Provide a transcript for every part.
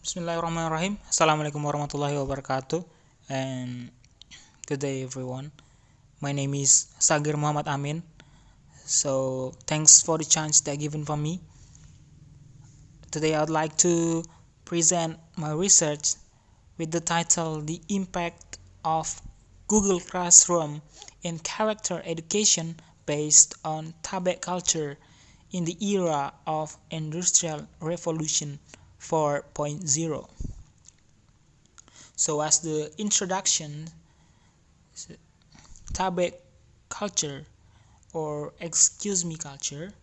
Bismillahirrahmanirrahim. Assalamualaikum warahmatullahi wabarakatuh. And good day, everyone. My name is Sagir Muhammad Amin. So thanks for the chance that given for me. Today I'd like to present my research with the title "The Impact of Google Classroom in Character Education Based on Tabe Culture in the Era of Industrial Revolution 4.0." So as the introduction, Tabe culture or excuse me culture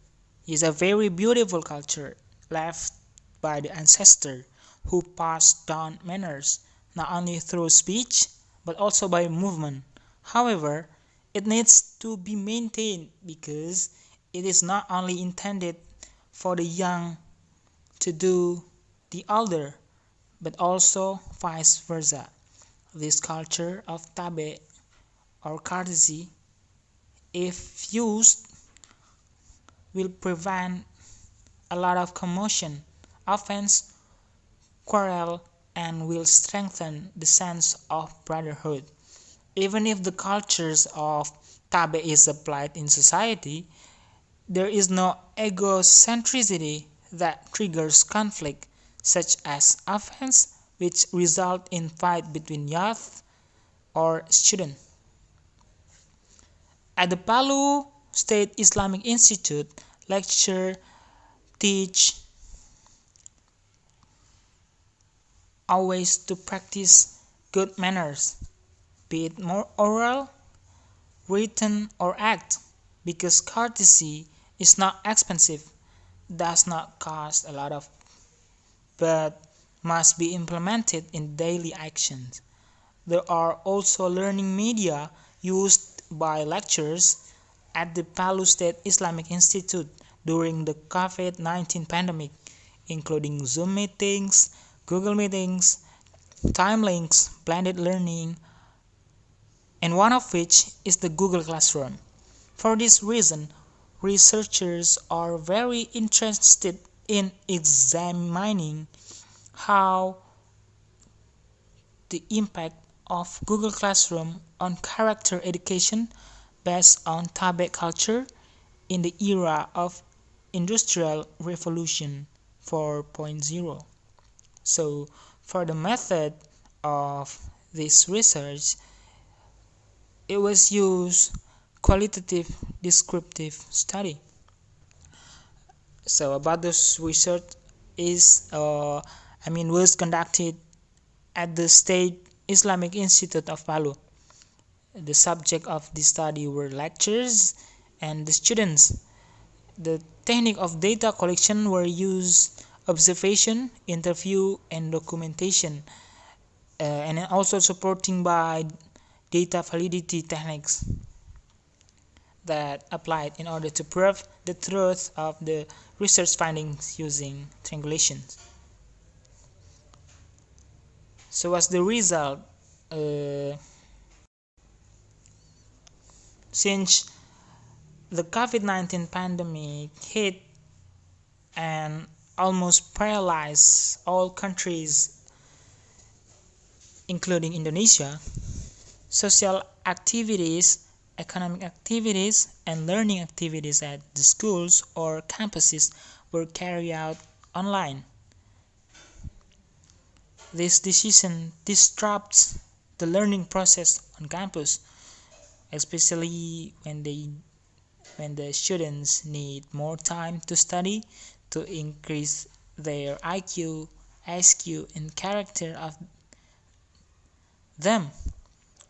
is a very beautiful culture left by the ancestor who passed down manners not only through speech but also by movement. However, it needs to be maintained because it is not only intended for the young to do the older but also vice versa. This culture of tabe or courtesy, if used, will prevent a lot of commotion, offense, quarrel, and will strengthen the sense of brotherhood. Even if the cultures of tabe is applied in society, there is no egocentricity that triggers conflict, such as offense, which result in fight between youth or student. At the Palu State Islamic Institute, lecture teach always to practice good manners, be it more oral, written, or act, because courtesy is not expensive, does not cost a lot of, but must be implemented in daily actions. There are also learning media used by lecturers at the Palu State Islamic Institute during the COVID-19 pandemic, including Zoom meetings, Google Meetings, time links, blended learning, and one of which is the Google Classroom. For this reason, researchers are very interested in examining how the impact of Google Classroom on character education based on tabe culture in the era of Industrial Revolution 4.0. So, for the method of this research, it was used qualitative descriptive study. So, about this research was conducted at the State Islamic Institute of Palu. The subject of the study were lectures and the students. The technique of data collection were used observation, interview, and documentation, and also supporting by data validity techniques that applied in order to prove the truth of the research findings using triangulations. So as the result, since the COVID-19 pandemic hit and almost paralyzed all countries, including Indonesia, social activities, economic activities, and learning activities at the schools or campuses were carried out online. This decision disrupts the learning process on campus, especially when the students need more time to study to increase their IQ, SQ, and character of them.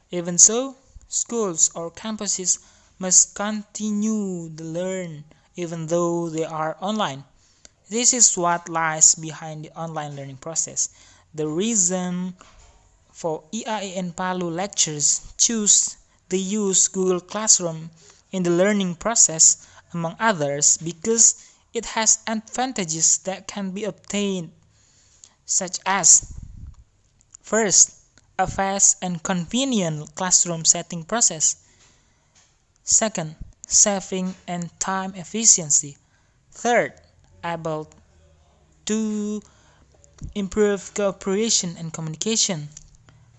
Even so, schools or campuses must continue to learn even though they are online. This is what lies behind the online learning process. The reason for IAE and Palu lectures choose the use Google Classroom in the learning process, among others, because it has advantages that can be obtained, such as: first, a fast and convenient classroom setting process. Second, saving and time efficiency. Third, able to improve cooperation and communication.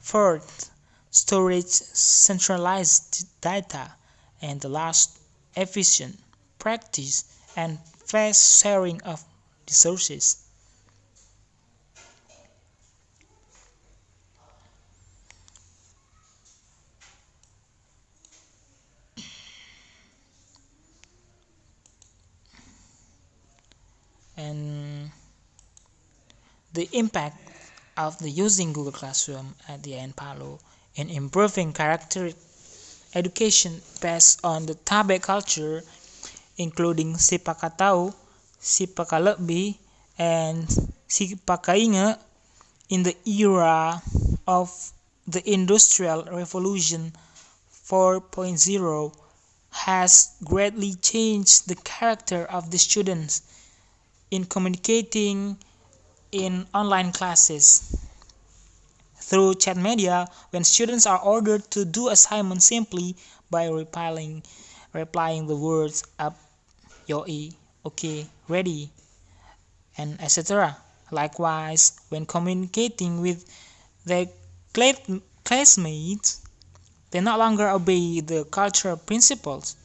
Fourth, storage centralized data. And the last, efficient practice and fast sharing of resources. And the impact of the using Google Classroom at the end Palo in improving character education based on the Tabe culture, including sipakatau, sipakalekbi, and sipakainge in the era of the Industrial Revolution 4.0 has greatly changed the character of the students in communicating in online classes. Through chat media, when students are ordered to do assignments simply by replying the words up, yoi, okay, ready, and etc. Likewise, when communicating with their classmates, they no longer obey the cultural principles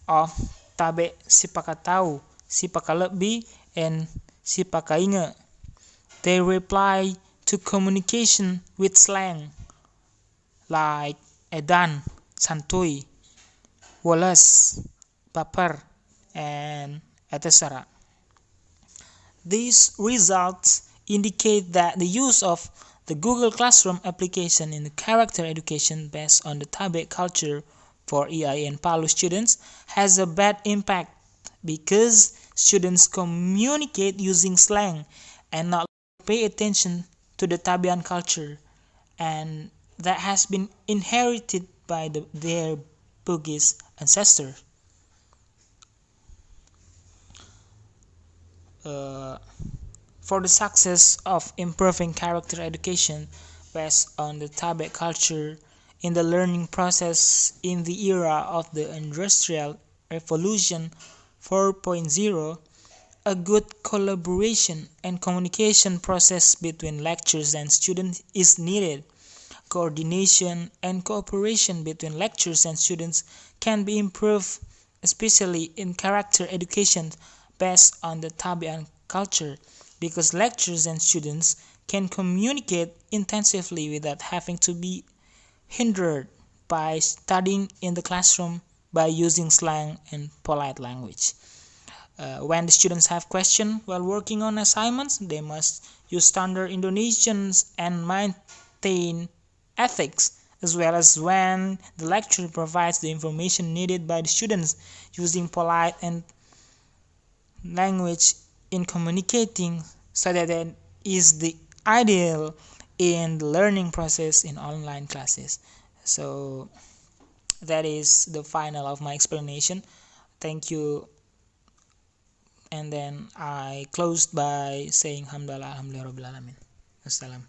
of tabe sipakatau, sipakalekbi, and sipakainge. They reply to communication with slang like edan, santuy, woles, baper, and etc. These results indicate that the use of the Google Classroom application in the character education based on the Tabe culture for EI and Palu students has a bad impact because students communicate using slang and not pay attention to the Tabean culture, and that has been inherited by their Bugis ancestors. For the success of improving character education based on the Tabe culture in the learning process in the era of the Industrial Revolution 4.0, a good collaboration and communication process between lecturers and students is needed. Coordination and cooperation between lecturers and students can be improved, especially in character education based on the Tabean culture, because lecturers and students can communicate intensively without having to be hindered by studying in the classroom by using slang and polite language. When the students have questions while working on assignments, they must use standard Indonesians and maintain ethics, as well as when the lecturer provides the information needed by the students using polite and language in communicating, so that is the ideal in the learning process in online classes. So that is the final of my explanation. Thank you. And then I closed by saying Alhamdulillah, Alhamdulillah Rabbil Alamin. Assalam.